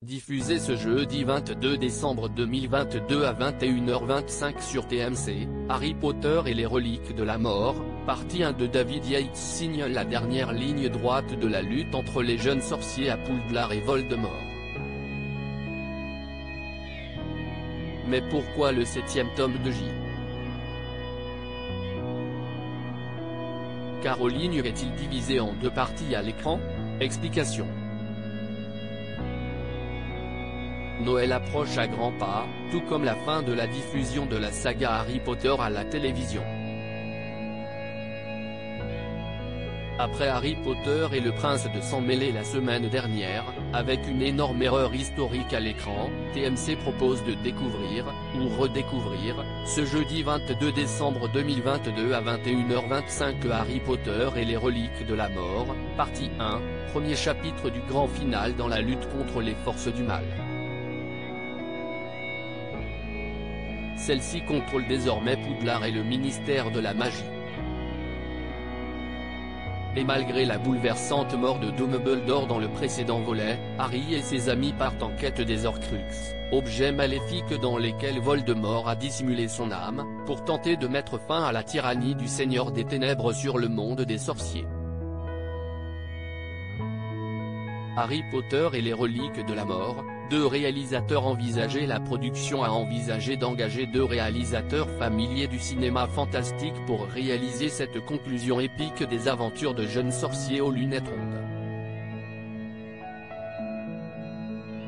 diffusé ce jeudi 22 décembre 2022 à 21h25 sur TMC, Harry Potter et les reliques de la mort, partie 1 de David Yates signe la dernière ligne droite de la lutte entre les jeunes sorciers à Poudlard et Voldemort. Mais pourquoi le 7e tome de J. K. Rowling est-il divisé en deux parties à l'écran? Explication. Noël approche à grands pas, tout comme la fin de la diffusion de la saga Harry Potter à la télévision. Après Harry Potter et le Prince de Sang Mêlé la semaine dernière, avec une énorme erreur historique à l'écran, TMC propose de découvrir, ou redécouvrir, ce jeudi 22 décembre 2022 à 21h25 Harry Potter et les reliques de la mort, partie 1, premier chapitre du grand final dans la lutte contre les forces du mal. Celle-ci contrôle désormais Poudlard et le ministère de la magie. Et malgré la bouleversante mort de Dumbledore dans le précédent volet, Harry et ses amis partent en quête des Horcruxes, objets maléfiques dans lesquels Voldemort a dissimulé son âme, pour tenter de mettre fin à la tyrannie du Seigneur des Ténèbres sur le monde des sorciers. Harry Potter et les reliques de la mort, deux réalisateurs envisageaient la production a envisagé d'engager deux réalisateurs familiers du cinéma fantastique pour réaliser cette conclusion épique des aventures de jeunes sorciers aux lunettes rondes.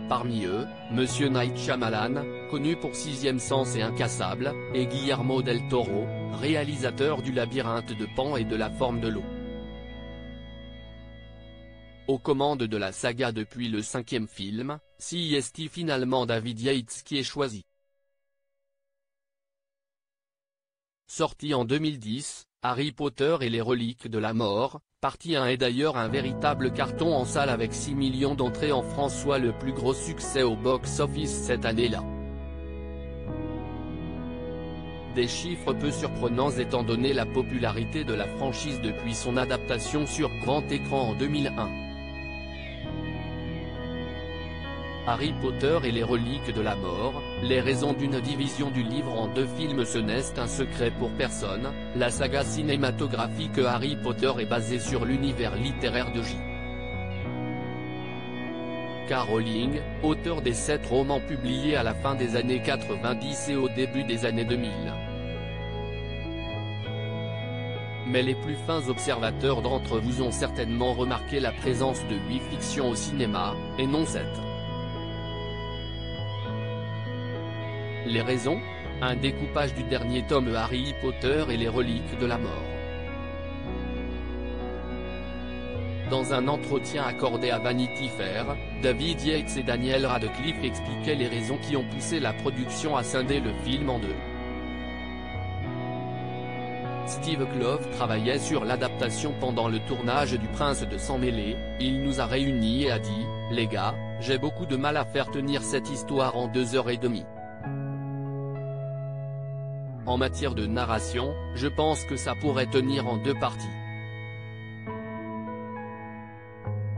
Parmi eux, Monsieur Night Shyamalan, connu pour Sixième Sens et Incassable, et Guillermo del Toro, réalisateur du Labyrinthe de Pan et de La Forme de l'eau. Aux commandes de la saga depuis le 5e film, c'est finalement David Yates qui est choisi. Sorti en 2010, Harry Potter et les reliques de la mort, partie 1 est d'ailleurs un véritable carton en salle avec 6 millions d'entrées en France, soit le plus gros succès au box-office cette année-là. Des chiffres peu surprenants étant donné la popularité de la franchise depuis son adaptation sur grand écran en 2001. Harry Potter et les reliques de la mort, les raisons d'une division du livre en deux films. Ce n'est un secret pour personne, la saga cinématographique Harry Potter est basée sur l'univers littéraire de J. K. Rowling, auteur des 7 romans publiés à la fin des années 90 et au début des années 2000. Mais les plus fins observateurs d'entre vous ont certainement remarqué la présence de 8 fictions au cinéma, et non 7. Les raisons? Un découpage du dernier tome Harry Potter et les reliques de la mort. Dans un entretien accordé à Vanity Fair, David Yates et Daniel Radcliffe expliquaient les raisons qui ont poussé la production à scinder le film en deux. Steve Kloves travaillait sur l'adaptation pendant le tournage du Prince de Sang Mêlé, il nous a réunis et a dit « Les gars, j'ai beaucoup de mal à faire tenir cette histoire en 2h30. En matière de narration, je pense que ça pourrait tenir en deux parties. »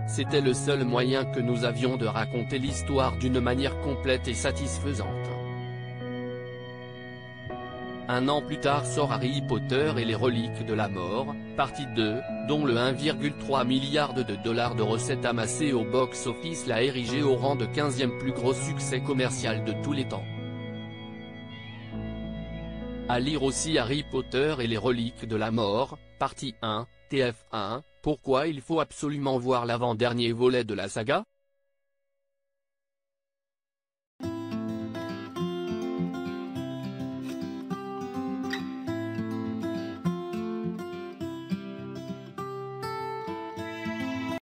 C'était le seul moyen que nous avions de raconter l'histoire d'une manière complète et satisfaisante. Un an plus tard sort Harry Potter et les reliques de la mort, partie 2, dont le 1,3 milliard de dollars de recettes amassées au box-office l'a érigé au rang de 15e plus gros succès commercial de tous les temps. À lire aussi Harry Potter et les reliques de la mort, partie 1, TF1, pourquoi il faut absolument voir l'avant-dernier volet de la saga?